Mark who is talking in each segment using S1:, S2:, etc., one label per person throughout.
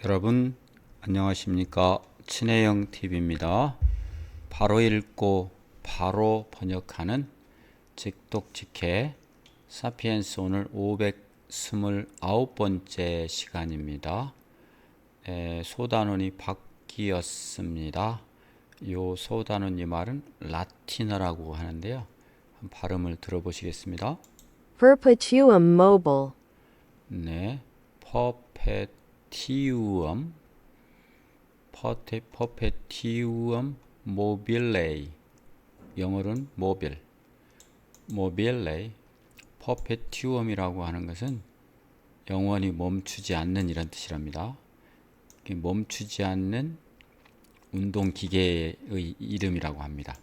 S1: 여러분 안녕하십니까? 친해영 TV입니다. 바로 읽고 바로 번역하는 직독직해 사피엔스 오늘 529번째 시간입니다. 소단원이 바뀌었습니다. 요 소단원 이 말은 라틴어라고 하는데요. 발음을 들어보시겠습니다.
S2: Perpetuum mobile.
S1: 네, 퍼페티우엄 모빌레이, 영어로는 모빌레이. 퍼페티움이라고 하는 것은 영원히 멈추지 않는 이란 뜻이랍니다. 멈추지 않는 운동기계의 이름이라고 합니다.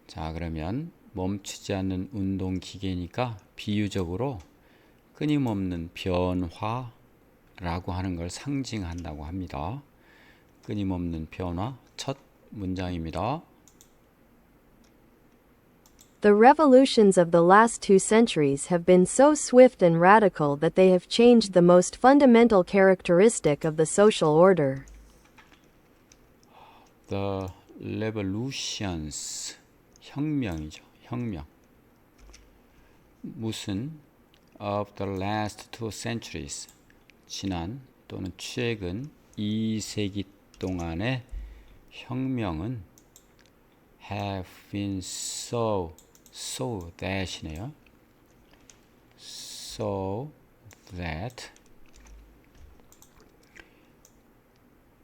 S1: 자, 그러면 멈추지 않는 운동기계니까 비유적으로 끊임없는 변화라고 하는 걸 상징한다고 합니다. 끊임없는 변화, 첫 문장입니다.
S2: The revolutions of the last 2 centuries have been so swift and radical that they have changed the most fundamental characteristic of the social order.
S1: The revolutions, 혁명이죠. 혁명. 무슨 of the last 2 centuries, 지난 또는 최근 2세기 동안의 혁명은 have been so that이네요. so that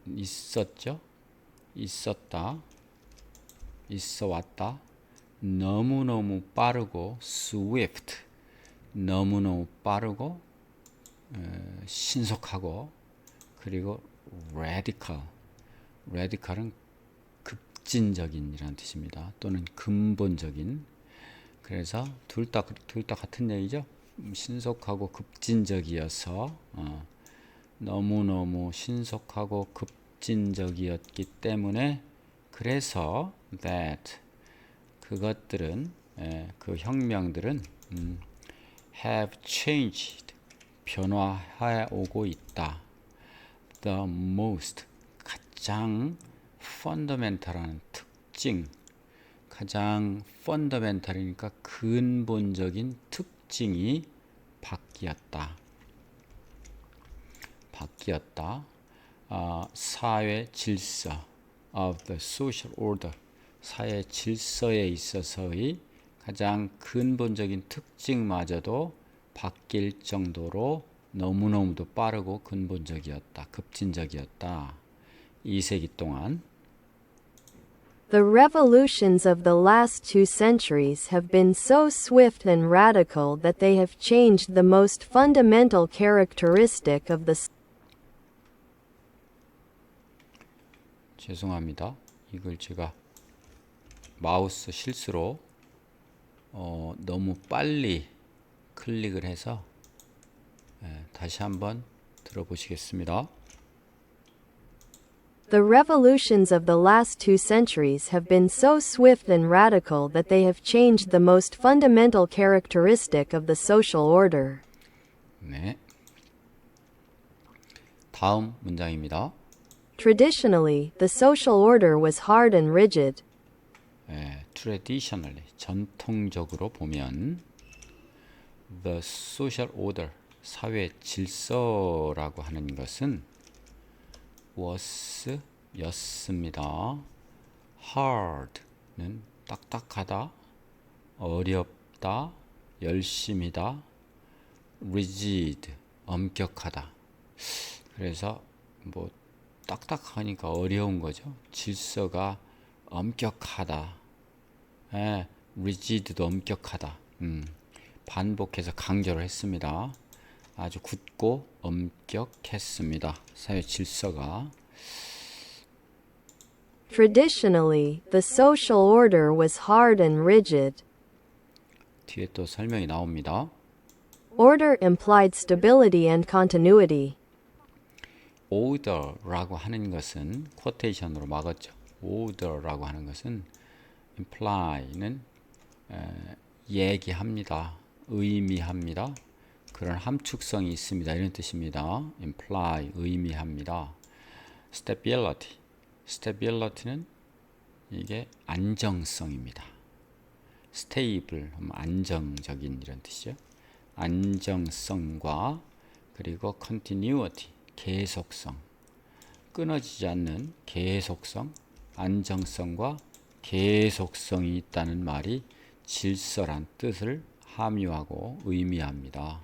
S1: 있었죠. 있었다. 있어 왔다. 너무너무 빠르고 swift, 너무너무 빠르고 신속하고, 그리고 radical은 급진적인이라는 뜻입니다. 또는 근본적인. 그래서 둘 다 같은 얘기죠. 신속하고 급진적이어서 너무너무 신속하고 급진적이었기 때문에, 그래서 that 그것들은 그 혁명들은 have changed, 변화해 오고 있다. the most, 가장 fundamental한 특징, 가장 fundamental이니까 근본적인 특징이 바뀌었다. 사회 질서 of the social order, 사회 질서에 있어서의 가장 근본적인 특징마저도 바뀔 정도로 너무너무도 빠르고 근본적이었다. 급진적이었다. 2세기 동안.
S2: The revolutions of the last 2 centuries have been so swift and radical that they have changed the most fundamental characteristic of the
S1: 죄송합니다. 이걸 제가 마우스 실수로 너무 빨리 클릭을 해서 다시 한번 들어보시겠습니다.
S2: The revolutions of the last 2 centuries have been so swift and radical that they have changed the most fundamental characteristic of the social order.
S1: 네. 다음 문장입니다.
S2: Traditionally, the social order was hard and rigid.
S1: traditionally, 전통적으로 보면 the social order, 사회 질서라고 하는 것은 was, 였습니다. hard는 딱딱하다, 어렵다, 열심이다. rigid, 엄격하다. 그래서 뭐 딱딱하니까 어려운 거죠. 질서가 엄격하다. rigid도 엄격하다. 반복해서 강조를 했습니다. 아주 굳고 엄격했습니다. 사회 질서가.
S2: Traditionally, the social order was hard and rigid.
S1: 뒤에 또 설명이 나옵니다.
S2: Order implied stability and continuity.
S1: order라고 하는 것은 쿼테이션으로 막았죠. order라고 하는 것은 imply는 얘기합니다. 의미합니다. 그런 함축성이 있습니다. 이런 뜻입니다. imply 의미합니다. stability. stability는 이게 안정성입니다. stable 안정적인 이런 뜻이죠. 안정성과 그리고 continuity 계속성, 끊어지지 않는 계속성, 안정성과 계속성이 있다는 말이 질서란 뜻을 함유하고 의미합니다.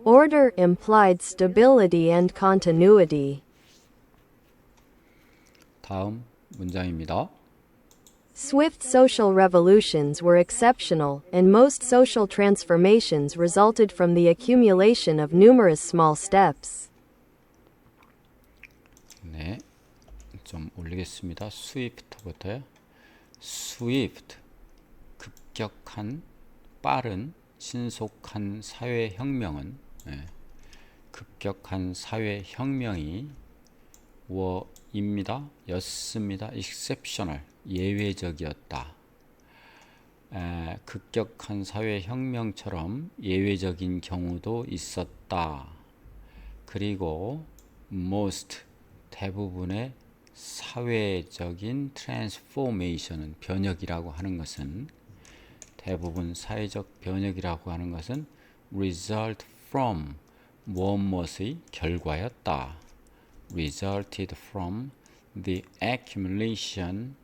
S2: Order implied stability and continuity.
S1: 다음 문장입니다.
S2: Swift social revolutions were exceptional, and most social transformations resulted from the accumulation of numerous small steps.
S1: 네, 좀 올리겠습니다. swift부터요. swift, 급격한, 빠른, 신속한 사회혁명은 급격한 사회혁명이 입니다. 였습니다. exceptional, 예외적이었다. 급격한 사회혁명처럼 예외적인 경우도 있었다. 그리고 most, 대부분의 사회적인 트랜스포메이션은 변혁이라고 하는 것은 대부분 사회적 변혁이라고 하는 것은 result from 무엇의 결과였다. resulted from the accumulation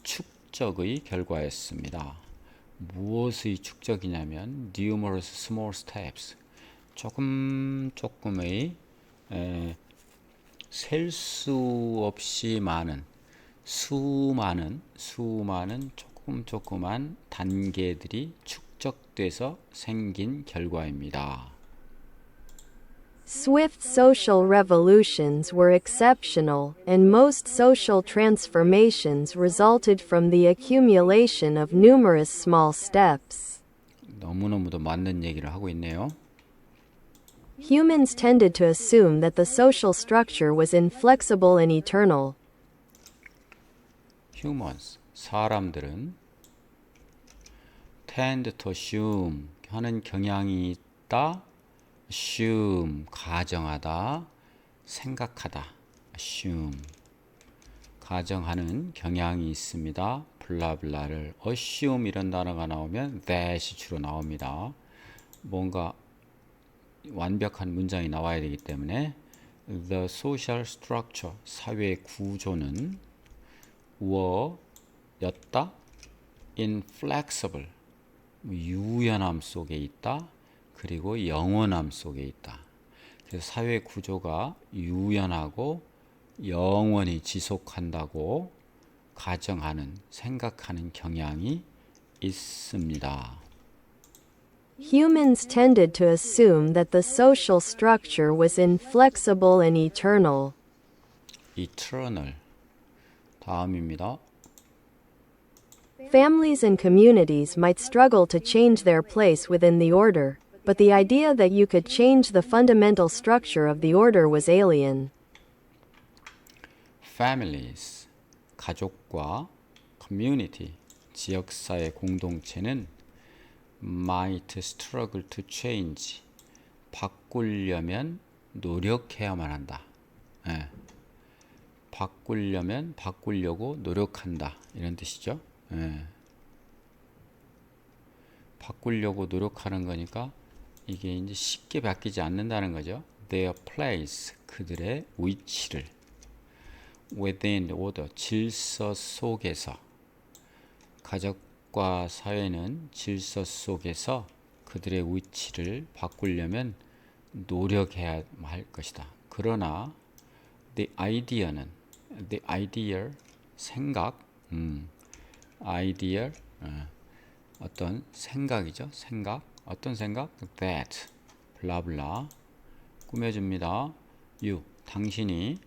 S1: 축적의 결과였습니다. 무엇의 축적이냐면 numerous small steps 조금의 셀 수 없이 많은 수많은 조그만 단계들이 축적돼서 생긴 결과입니다.
S2: Swift social revolutions were exceptional, and most social transformations resulted from the accumulation of numerous small steps.
S1: 너무너무도 맞는 얘기를 하고 있네요.
S2: Humans tended to assume that the social structure was inflexible and eternal.
S1: humans, 사람들은 tend to assume 하는 경향이 있다. assume 가정하다, 생각하다. assume 가정하는 경향이 있습니다. 블라블라를 assume 이런 단어가 나오면 that이 주로 나옵니다. 뭔가 완벽한 문장이 나와야 되기 때문에 the social structure 사회 구조는 였다. inflexible 유연함 속에 있다. 그리고 영원함 속에 있다. 그래서 사회 구조가 유연하고 영원히 지속한다고 가정하는 생각하는 경향이 있습니다.
S2: Humans tended to assume that the social structure was inflexible and eternal.
S1: eternal 다음입니다.
S2: Families and communities might struggle to change their place within the order, but the idea that you could change the fundamental structure of the order was alien.
S1: families 가족과 community 지역사회 공동체는 might struggle to change 바꾸려면 노력해야만 한다. 바꾸려고 노력한다. 이런 뜻이죠. 바꾸려고 노력하는 거니까 이게 이제 쉽게 바뀌지 않는다는 거죠. their place 그들의 위치를 within order 질서 속에서 가족과 사회는 질서 속에서 그들의 위치를 바꾸려면 노력해야 할 것이다. 그러나 the idea 생각 idea 어떤 생각이죠. 어떤 생각 that 블라블라 꾸며줍니다. you 당신이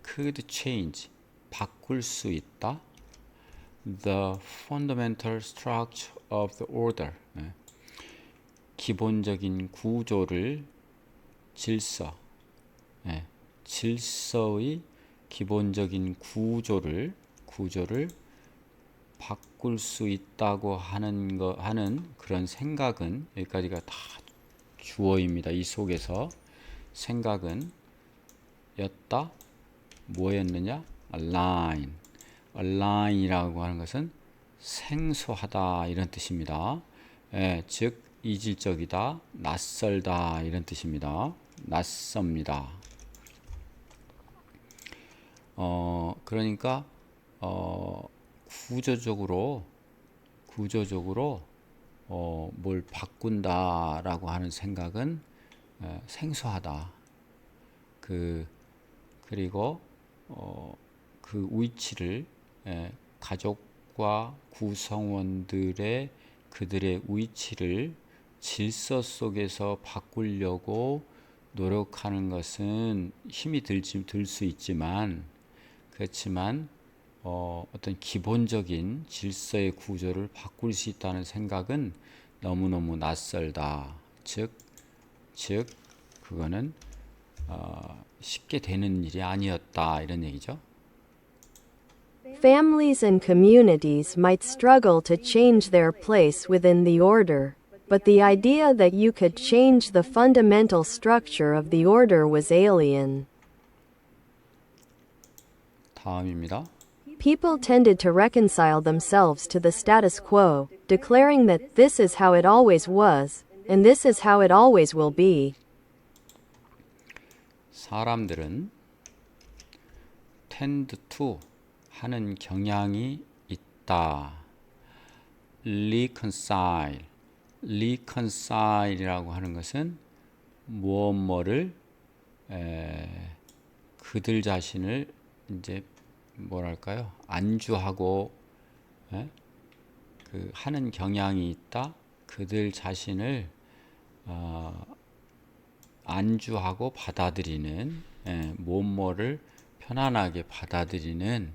S1: could change 바꿀 수 있다. the fundamental structure of the order 기본적인 구조를 질서의 기본적인 구조를 바꿀 수 있다고 하는 그런 생각은 여기까지가 다 주어입니다. 이 속에서 생각은 였다. 뭐였느냐? align. align이라고 하는 것은 생소하다 이런 뜻입니다. 예, 즉 이질적이다, 낯설다 이런 뜻입니다. 낯섭니다. 그러니까 구조적으로 뭘 바꾼다라고 하는 생각은 생소하다. 그리고 그 위치를 가족과 구성원들의 그들의 위치를 질서 속에서 바꾸려고 노력하는 것은 힘이 들 수 있지만 그렇지만 어떤 기본적인 질서의 구조를 바꿀 수 있다는 생각은 너무너무 낯설다. 즉 그거는 쉽게 되는 일이 아니었다 이런 얘기죠.
S2: Families and communities might struggle to change their place within the order, but the idea that you could change the fundamental structure of the order was alien.
S1: 다음입니다.
S2: People tended to reconcile themselves to the status quo, declaring that this is how it always was, and this is how it always will be.
S1: 사람들은 tend to 하는 경향이 있다. reconcile이라고 하는 것은 뭐를 그들 자신을 이제 뭐랄까요? 안주하고 그 하는 경향이 있다. 그들 자신을 안주하고 받아들이는 뭐를 편안하게 받아들이는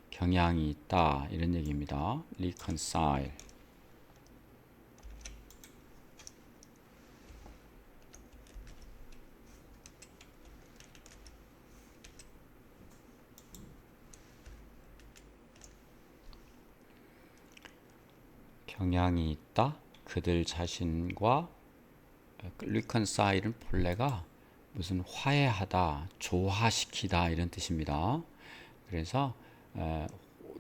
S1: 경향이 있다 이런 얘기입니다. reconcile. 경향이 있다. 그들 자신과 reconcile은 본래가 무슨 화해하다, 조화시키다 이런 뜻입니다. 그래서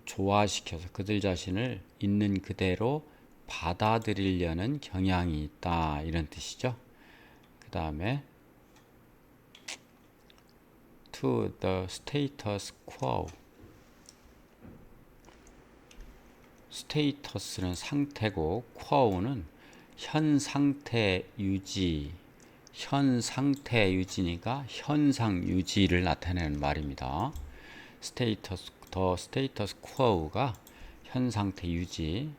S1: 조화시켜서 그들 자신을 있는 그대로 받아들이려는 경향이 있다 이런 뜻이죠. 그 다음에 to the status quo. 스테이터스는 상태고 quo는 현 상태 유지. 현 상태 유지니까 현상 유지를 나타내는 말입니다. 더 스테이터스 quo가 현 상태 유지.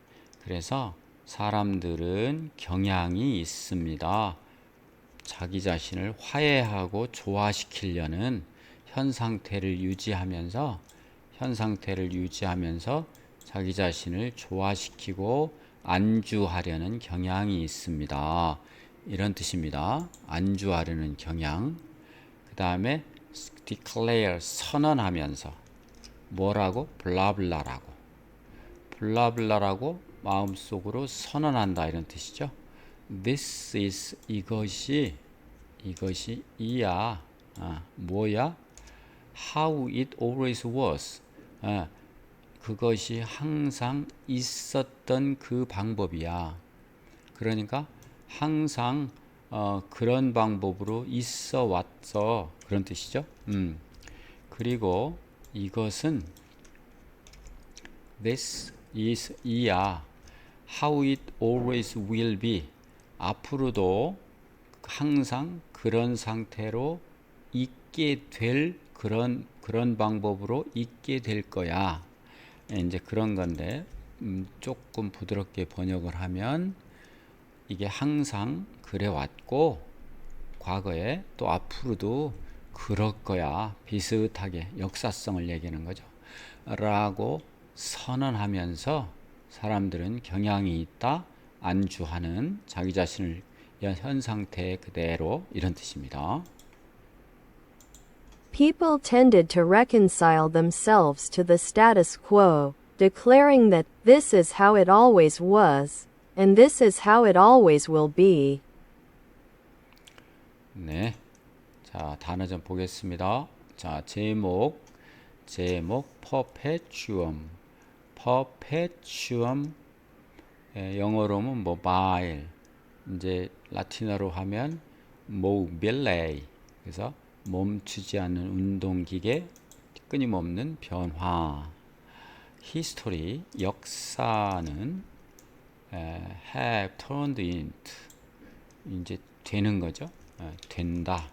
S1: 그래서 사람들은 경향이 있습니다. 자기 자신을 화해하고 조화시키려는 현 상태를 유지하면서 자기 자신을 조화시키고 안주하려는 경향이 있습니다. 이런 뜻입니다. 안주하려는 경향. 그 다음에 declare 선언하면서 뭐라고? 블라블라라고 마음속으로 선언한다 이런 뜻이죠. This is 이것이 이야 뭐야? How it always was. 그것이 항상 있었던 그 방법이야. 그러니까 항상 그런 방법으로 있어 왔어. 그런 뜻이죠. 그리고 이것은 this is 이야. How it always will be. 앞으로도 항상 그런 상태로 있게 될 그런 방법으로 있게 될 거야. 이제 그런 건데 조금 부드럽게 번역을 하면 이게 항상 그래 왔고 과거에 또 앞으로도 그럴 거야. 비슷하게 역사성을 얘기하는 거죠. 라고 선언하면서 사람들은 경향이 있다. 안주하는 자기 자신을 현 상태 그대로 이런 뜻입니다.
S2: People tended to reconcile themselves to the status quo, declaring that this is how it always was, and this is how it always will be.
S1: 네. 자, 단어 좀 보겠습니다. 자, 제목 perpetuum. perpetuum 영어로는 mobile. 이제 라틴어로 하면 mobile. 그래서 멈추지 않는 운동기계, 끊임없는 변화. history 역사는 have turned into 이제 되는 거죠. 된다.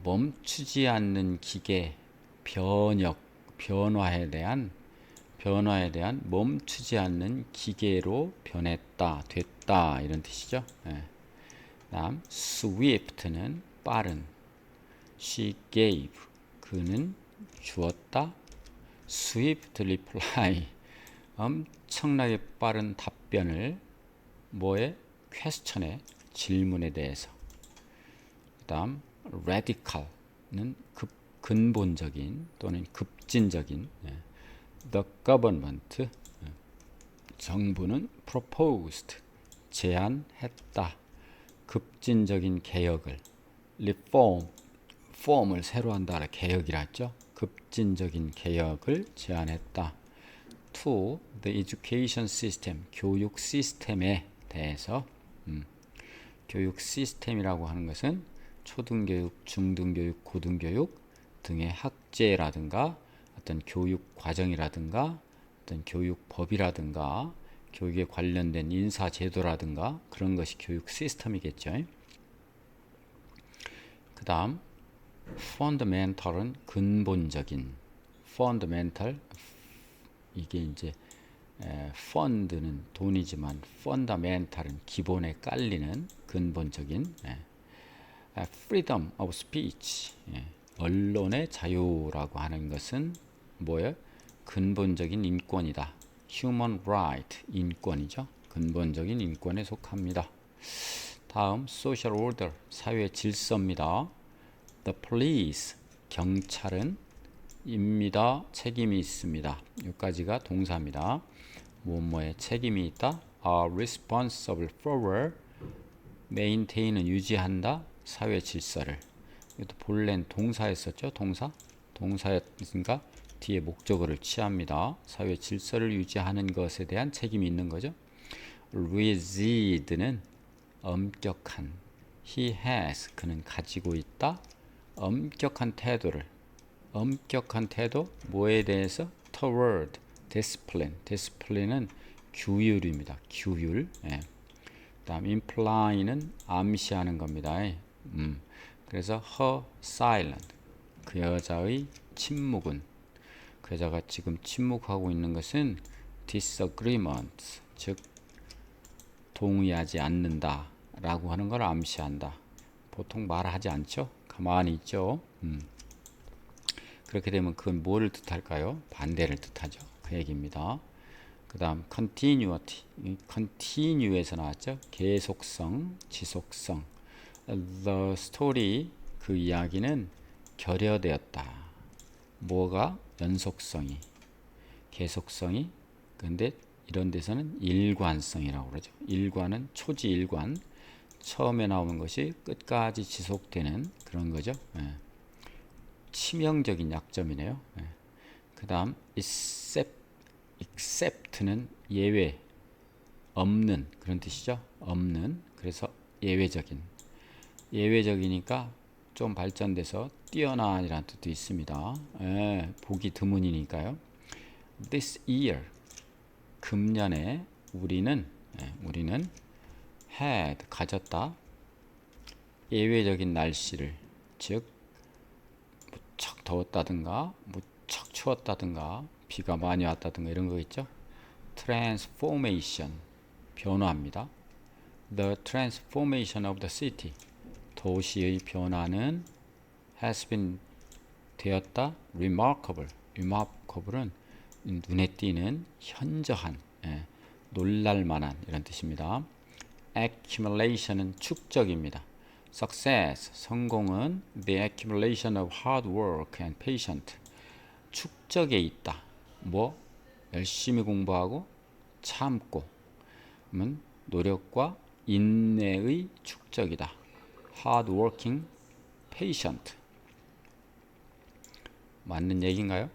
S1: 멈추지 않는 기계 변화에 대한 멈추지 않는 기계로 변했다, 됐다 이런 뜻이죠. 다음 swift는 빠른. she gave 그는 주었다. swift reply 엄청나게 빠른 답변을 뭐에 퀘스천에 질문에 대해서. 그다음 radical는 근본적인 또는 급진적인. the government 정부는 proposed 제안했다. 급진적인 개혁을 reform을 새로 한다. 개혁이라 했죠. 급진적인 개혁을 제안했다. to the education system 교육 시스템에 대해서. 교육 시스템이라고 하는 것은 초등교육, 중등교육, 고등교육 등의 학제라든가 어떤 교육 과정이라든가 어떤 교육법이라든가 교육에 관련된 인사제도라든가 그런 것이 교육 시스템이겠죠. 그 다음 fundamental은 근본적인. fundamental 이게 이제 fund는 돈이지만 fundamental은 기본에 깔리는 근본적인. freedom of speech 언론의 자유라고 하는 것은 뭐예요? 근본적인 인권이다. human right 인권이죠. 근본적인 인권에 속합니다. 다음 social order 사회 질서입니다. the police 경찰은 입니다. 책임이 있습니다. 여기까지가 동사입니다. 뭐뭐에 책임이 있다. are responsible for maintain은 유지한다. 사회 질서를. 이것도 본래는 동사였었죠. 동사였으니까 뒤에 목적어를 취합니다. 사회 질서를 유지하는 것에 대한 책임이 있는 거죠. resid는 엄격한. he has 그는 가지고 있다. 엄격한 태도 뭐에 대해서? toward discipline은 규율입니다. 규율. 다음 imply는 암시하는 겁니다. 그래서 her silent 그 여자의 침묵은 그 여자가 지금 침묵하고 있는 것은 disagreement 즉 동의하지 않는다 라고 하는 걸 암시한다. 보통 말하지 않죠. 가만히 있죠. 그렇게 되면 그건 뭐를 뜻할까요? 반대를 뜻하죠. 그 얘기입니다. 그 다음 continuity continue에서 나왔죠. 계속성, 지속성. the story 그 이야기는 결여되었다. 뭐가? 연속성이, 계속성이. 근데 이런 데서는 일관성이라고 그러죠. 일관은 초지일관. 처음에 나오는 것이 끝까지 지속되는 그런 거죠. 치명적인 약점이네요. 그 다음 except는 예외, 없는 그런 뜻이죠. 없는. 그래서 예외적이니까 좀 발전돼서 뛰어난이라는 뜻도 있습니다. 보기 드문이니까요. This year 금년에 우리는 had 가졌다. 예외적인 날씨를 즉 무척 더웠다든가 무척 추웠다든가 비가 많이 왔다든가 이런 거 있죠. transformation 변화입니다. The transformation of the city 도시의 변화는 has been 되었다. remarkable은 눈에 띄는 현저한 놀랄만한 이런 뜻입니다. accumulation은 축적입니다. success 성공은 the accumulation of hard work and patient 축적에 있다. 뭐 열심히 공부하고 참고 그러면 노력과 인내의 축적이다. hard working patient. 맞는 얘기인가요?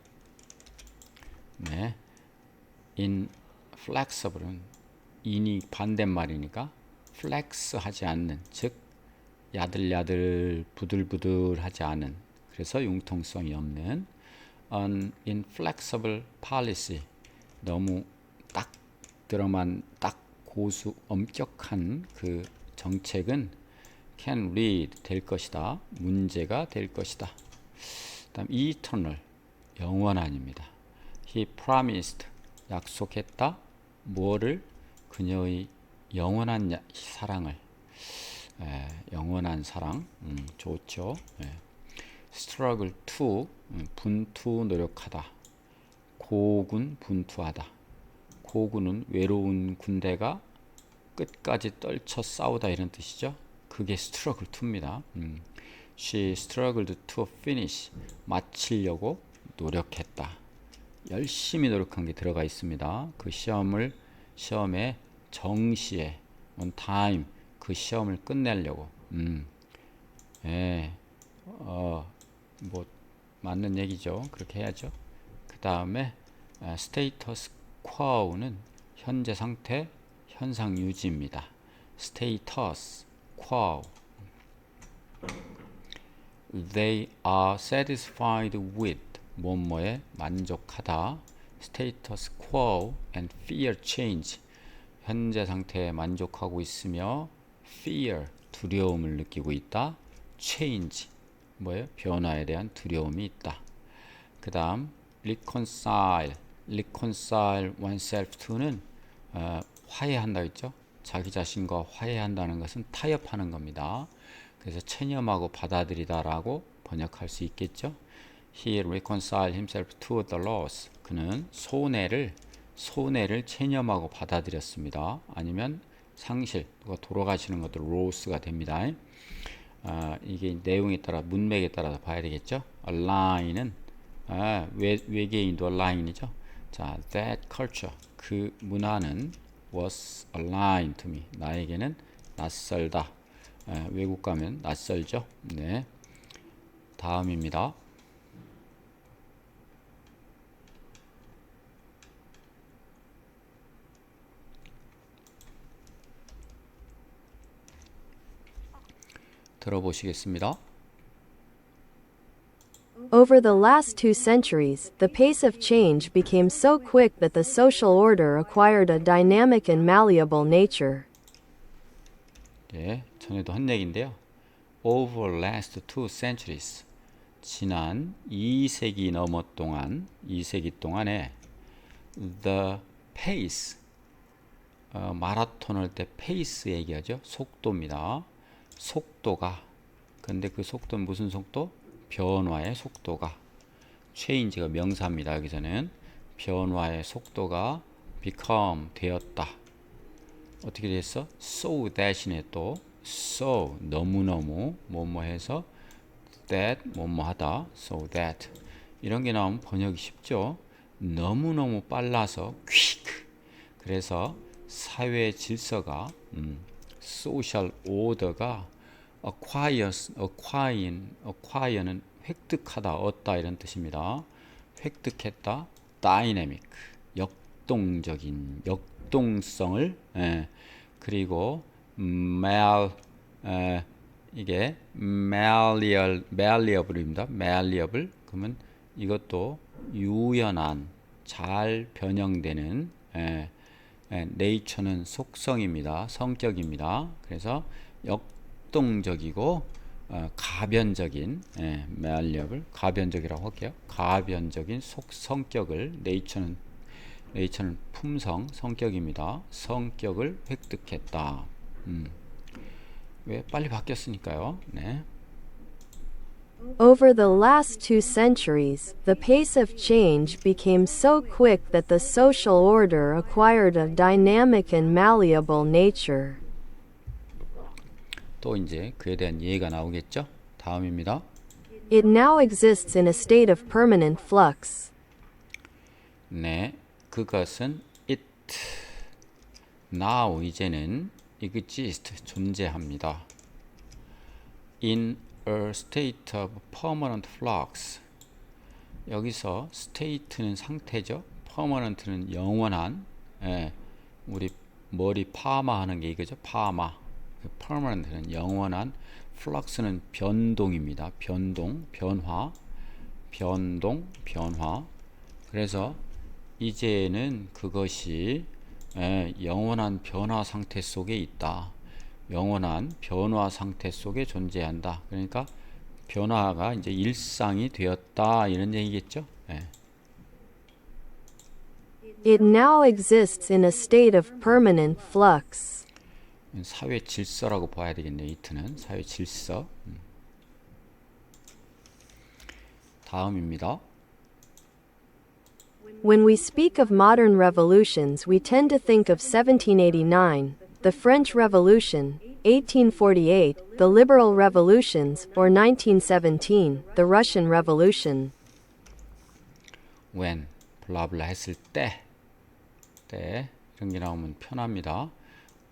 S1: 네. inflexible은 인이 반대말이니까 flex 하지 않는, 즉 야들야들 부들부들하지 않은, 그래서 융통성이 없는 an inflexible policy, 너무 딱 들어만 딱 고수 엄격한 그 정책은 can lead 될 것이다, 문제가 될 것이다. 다음 eternal 영원한입니다. he promised 약속했다, 뭐를? 그녀의 영원한 사랑을. 영원한 사랑, 좋죠. struggle to 분투 노력하다, 고군 분투하다. 고군은 외로운 군대가 끝까지 떨쳐 싸우다 이런 뜻이죠. 그게 struggle to입니다. She struggled to finish 마치려고 노력했다. 열심히 노력한 게 들어가 있습니다. 그 시험에 정시에 on time 그 시험을 끝내려고. 뭐 맞는 얘기죠. 그렇게 해야죠. 그 다음에 status quo는 현재 상태, 현상 유지입니다. status quo. They are satisfied with 뭐뭐에 만족하다. status quo and fear change. 현재 상태에 만족하고 있으며 fear 두려움을 느끼고 있다. change 뭐예요? 변화에 대한 두려움이 있다. 그 다음 reconcile oneself to는 화해한다 했죠. 자기 자신과 화해한다는 것은 타협하는 겁니다. 그래서 체념하고 받아들이다 라고 번역할 수 있겠죠. He reconciled himself to the loss. 그는 손해를 체념하고 받아들였습니다. 아니면 상실, 누가 돌아가시는 것도 loss가 됩니다. 이게 내용에 따라, 문맥에 따라서 봐야 되겠죠. align은 외계인도 align이죠. 자, that culture 그 문화는 was aligned to me 나에게는 낯설다. 외국 가면 낯설죠. 네. 다음입니다. 들어보시겠습니다.
S2: Over the last 2 centuries, the pace of change became so quick that the social order acquired a dynamic and malleable nature.
S1: 네, 전에도 한 얘기인데요. Over last 2 centuries, 지난 2세기 넘어 동안, 2세기 동안에 the pace, 마라톤 할 때 pace 얘기하죠. 속도입니다. 속도가, 근데 그 속도는 무슨 속도? 변화의 속도가. change가 명사입니다. 여기서는 변화의 속도가 become 되었다. 어떻게 됐어? so that이네. 또 so 너무너무 뭐뭐 해서 that 뭐뭐 하다. so that 이런 게 나오면 번역이 쉽죠. 너무너무 빨라서 quick. 그래서 사회 질서가 social order가 acquire는 획득하다, 얻다 이런 뜻입니다. 획득했다. dynamic 역동적인, 역동성을. 그리고 이게 malleable입니다. malleable 그러면 이것도 유연한, 잘 변형되는. nature는 속성입니다. 성격입니다. 그래서 역동적이고 가변적인, malleable 가변적이라고 할게요. 가변적인 성격을 nature는 품성, 성격입니다. 성격을 획득했다. 왜 빨리 바뀌었으니까요. 네.
S2: Over the last 2 centuries, the pace of change became so quick that the social order acquired a dynamic and malleable nature.
S1: 또 이제 그에 대한 이해가 나오겠죠? 다음입니다.
S2: It now exists in a state of permanent flux.
S1: 네, 그것은 it now 이제는 exist 존재합니다. in a state of permanent flux. 여기서 state는 상태죠. permanent는 영원한. 우리 머리 파마하는 게 이거죠. 파마. permanent는 영원한. flux는 변동입니다. 변동, 변화. 그래서 이제는 그것이 영원한 변화 상태 속에 있다. 영원한 변화 상태 속에 존재한다. 그러니까 변화가 이제 일상이 되었다 이런 얘기겠죠.
S2: It now exists in a state of permanent flux.
S1: 사회 질서라고 봐야 되겠네요. 이트는 사회 질서. 다음입니다.
S2: When we speak of modern revolutions, we tend to think of 1789, the French Revolution, 1848, the Liberal Revolutions, or 1917, the Russian Revolution.
S1: when 블라블라 했을 때 이런 게 나오면 편합니다.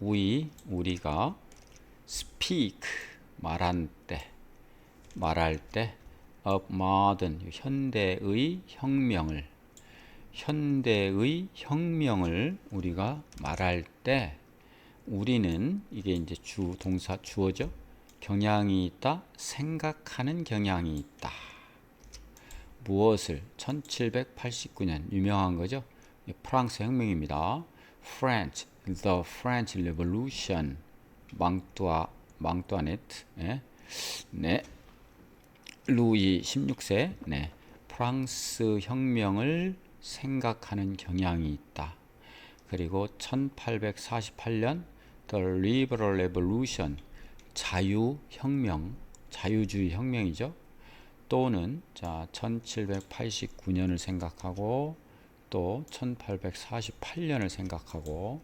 S1: 우리가 speak 말할 때 of modern 현대의 혁명을 우리가 말할 때 우리는 이게 이제 동사 주어죠. 경향이 있다. 생각하는 경향이 있다. 무엇을 1789년 유명한 거죠. 프랑스 혁명입니다. The French Revolution. 망뚜아네트. 네. 루이 16세. 네. 프랑스 혁명을 생각하는 경향이 있다. 그리고 1848년 The Liberal Revolution. 자유주의 혁명이죠. 또는 1789년을 생각하고 또 1848년을 생각하고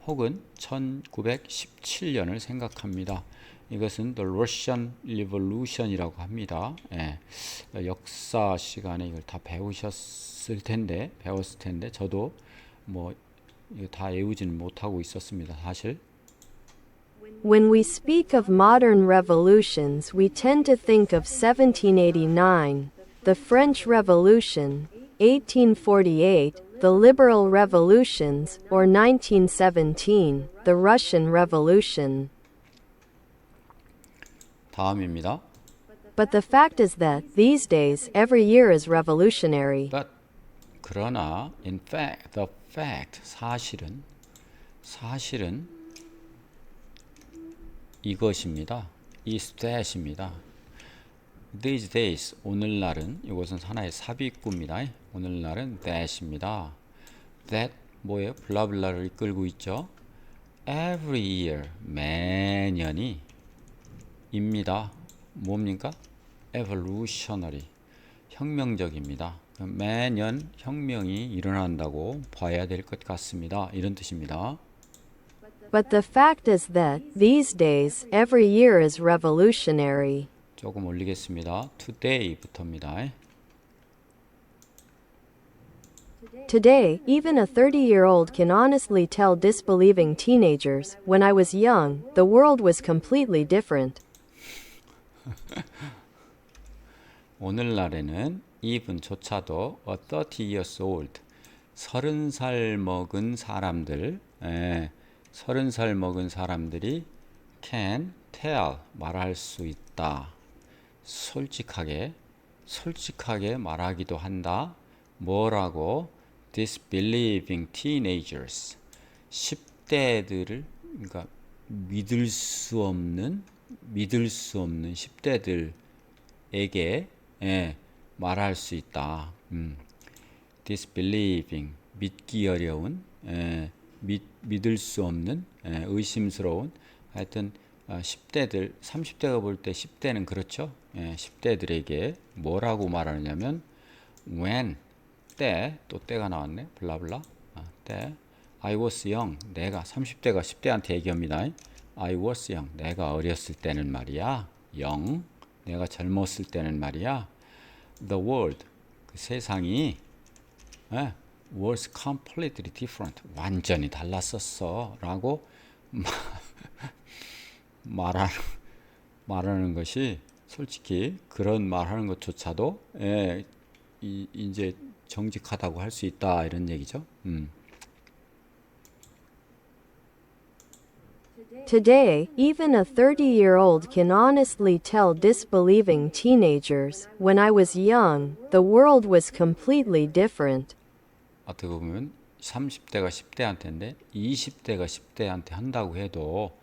S1: 혹은 1917년을 생각합니다. 이것은 The Russian Revolution이라고 합니다. 역사 시간에 이걸 다 배웠을 텐데 저도 뭐 이거 다 외우지는 못하고 있었습니다. 사실.
S2: When we speak of modern revolutions, we tend to think of 1789, the French Revolution, 1848, the Liberal Revolutions, or 1917, the Russian Revolution.
S1: 다음입니다.
S2: But the fact is that, these days, every year is revolutionary.
S1: 그러나 in fact, the fact, 사실은 이것입니다. is that입니다. These days, 오늘날은 이것은 하나의 삽입구입니다. 오늘날은 that입니다. That 뭐예요? 블라블라를 이끌고 있죠. Every year, 매년이 입니다. 뭡니까? Evolutionary, 혁명적입니다. 매년 혁명이 일어난다고 봐야 될 것 같습니다. 이런 뜻입니다.
S2: But the fact is that, these days, every year is revolutionary.
S1: 조금 올리겠습니다. Today부터입니다.
S2: Today, even a 30-year-old can honestly tell disbelieving teenagers, when I was young, the world was completely different.
S1: 오늘날에는 even조차도 a 30 years old, 30살 먹은 사람들이 can tell, 말할 수 있다. 솔직하게 말하기도 한다. 뭐라고? disbelieving teenagers, 10대들을, 그러니까 믿을 수 없는 10대들에게 말할 수 있다. disbelieving, 믿기 어려운, 믿을 수 없는, 의심스러운, 하여튼 10대들, 30대가 볼 때 10대는 그렇죠. 10대들에게 뭐라고 말하느냐면 when, 또 때가 나왔네. 블라블라. 때. I was young, 내가 30대가 10대한테 얘기합니다. I was young, 내가 어렸을 때는 말이야. young, 내가 젊었을 때는 말이야. The world, 그 세상이 was completely different, 완전히 달랐었어 라고 말하는, 말하는 것이 솔직히 그런 말하는 것조차도 이제 정직하다고 할 수 있다 이런 얘기죠.
S2: Today, even a 30-year-old can honestly tell disbelieving teenagers, when I was young, the world was completely different.
S1: 어떻게 보면 30대가 10대한테인데 20대가 10대한테 한다고 해도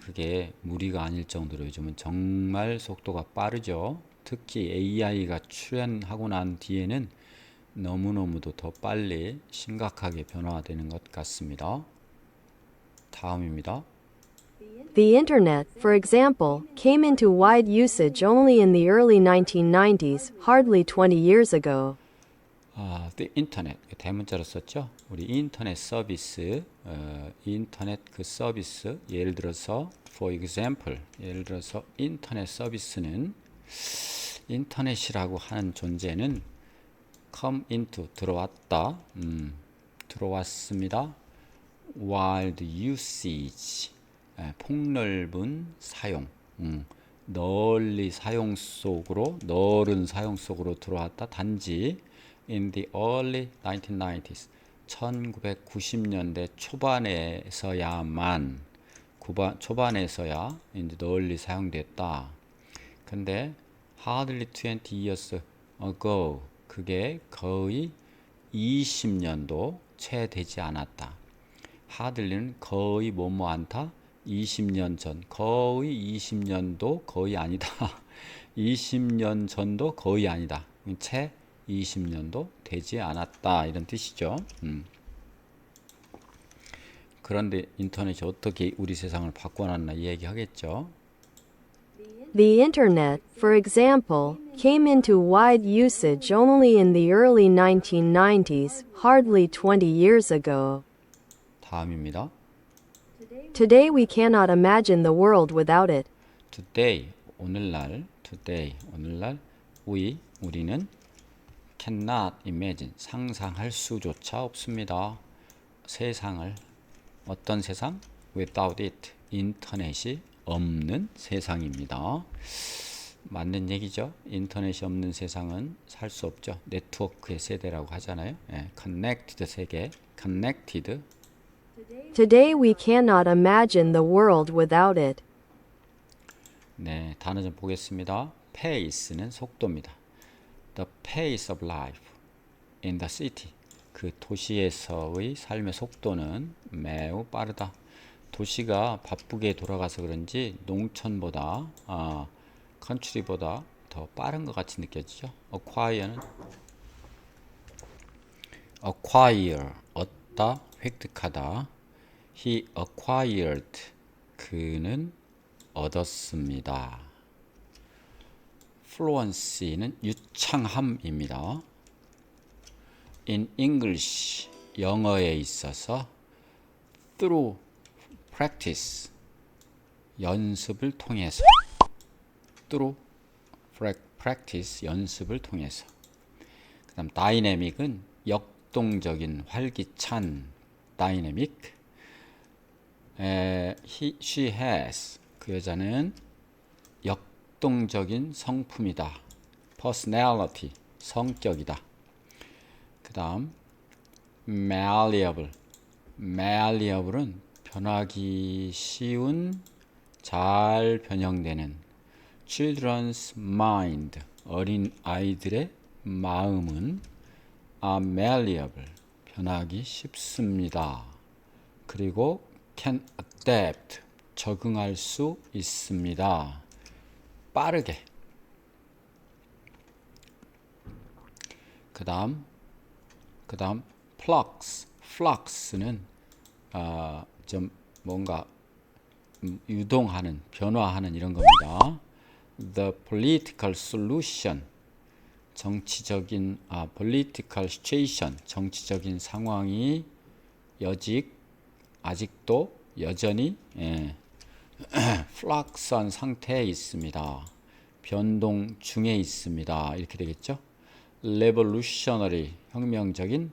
S1: 그게 무리가 아닐 정도로 요즘은 정말 속도가 빠르죠. 특히 AI가 출현하고 난 뒤에는 너무너무도 더 빨리 심각하게 변화되는 것 같습니다. 다음입니다.
S2: The Internet, for example, came into wide usage only in the early 1990s, hardly 20 years ago.
S1: The Internet 대문자로 썼죠. 우리 인터넷 서비스, 인터넷 그 서비스 예를 들어서 for example 예를 들어서 인터넷 서비스는 인터넷이라고 하는 존재는 come into 들어왔다, 들어왔습니다. wide usage 폭넓은 사용, 널리 사용 속으로 넓은 사용 속으로 들어왔다. 단지 in the early 1990s 1990년대 초반에서야만 초반에서야 이제 널리 사용됐다. 근데 hardly 20 years ago 그게 거의 20년도 채 되지 않았다. hardly는 거의 뭐뭐 않다. 20년 전, 거의 20년도 거의 아니다. 20년 전도 거의 아니다. 채 20년도 되지 않았다. 이런 뜻이죠. 그런데 인터넷이 어떻게 우리 세상을 바꿔놨나 얘기하겠죠.
S2: The Internet, for example, came into wide usage only in the early 1990s, hardly 20 years ago.
S1: 다음입니다.
S2: Today we cannot imagine the world without it.
S1: Today, 오늘날 우리는 cannot imagine, 상상할 수조차 없습니다. 세상을, 어떤 세상? Without it, 인터넷이 없는 세상입니다. 맞는 얘기죠. 인터넷이 없는 세상은 살 수 없죠. 네트워크의 세대라고 하잖아요. connected 세계, connected.
S2: Today we cannot imagine the world without it.
S1: 네, 단어 좀 보겠습니다. pace는 속도입니다. The pace of life in the city. 그 도시에서의 삶의 속도는 매우 빠르다. 도시가 바쁘게 돌아가서 그런지 농촌보다, 컨트리보다 더 빠른 것 같이 느껴지죠. acquire, 얻다, 획득하다. He acquired, 그는 얻었습니다. fluency는 유창함입니다. In English, 영어에 있어서 through practice, 연습을 통해서 through practice, 연습을 통해서. 그 다음 dynamic은 역동적인, 활기찬 dynamic. she has, 그 여자는 역동적인 성품이다. personality, 성격이다. 그 다음 malleable은 변하기 쉬운, 잘 변형되는. children's mind, 어린 아이들의 마음은 are malleable, 변하기 쉽습니다. 그리고 can adapt, 적응할 수 있습니다. 빠르게. 그 다음 flux는 좀 뭔가 유동하는, 변화하는 이런 겁니다. The political solution, 정치적인 political situation, 정치적인 상황이 아직도 여전히 flux한 상태에 있습니다. 변동 중에 있습니다. 이렇게 되겠죠. revolutionary, 혁명적인.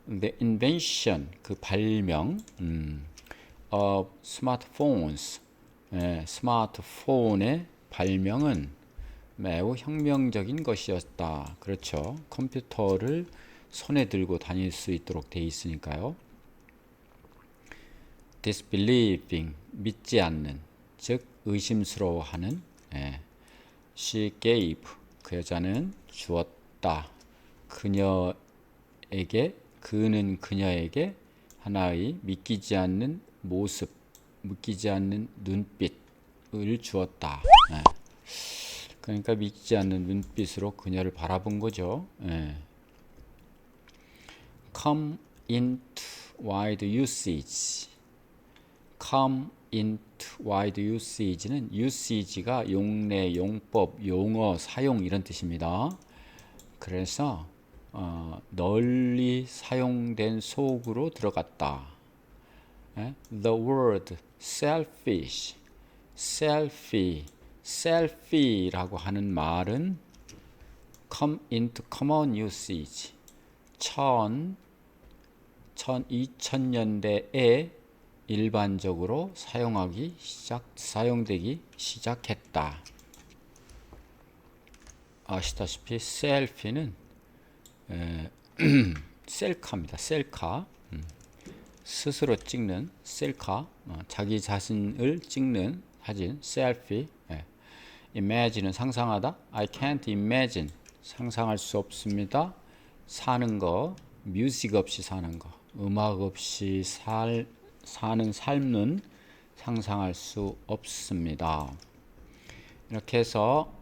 S1: the invention, 그 발명 of smartphones, 스마트폰의 발명은 매우 혁명적인 것이었다. 그렇죠. 컴퓨터를 손에 들고 다닐 수 있도록 돼 있으니까요. disbelieving, 믿지 않는, 즉 의심스러워하는. She gave, 그 여자는 주었다. 그는 그녀에게 하나의 믿기지 않는 모습, 믿기지 않는 눈빛을 주었다. 그러니까 믿지 않는 눈빛으로 그녀를 바라본 거죠. come into wide usage. come into wide usage는 usage가 용례, 용법, 용어, 사용 이런 뜻입니다. 그래서 널리 사용된 속으로 들어갔다. The word selfish, selfie라고 하는 말은 come into common usage 2000년대에 일반적으로 사용되기 시작했다. 아시다시피 셀피는 셀카입니다. 셀카. 스스로 찍는 셀카. 자기 자신을 찍는 사진. 셀피. imagine은 상상하다. I can't imagine. 상상할 수 없습니다. 사는 거. 뮤직 없이 사는 거. 음악 없이 사는 삶은 상상할 수 없습니다. 이렇게 해서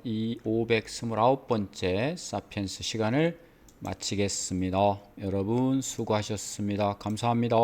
S1: 이 529번째 사피엔스 시간을 마치겠습니다. 여러분 수고하셨습니다. 감사합니다.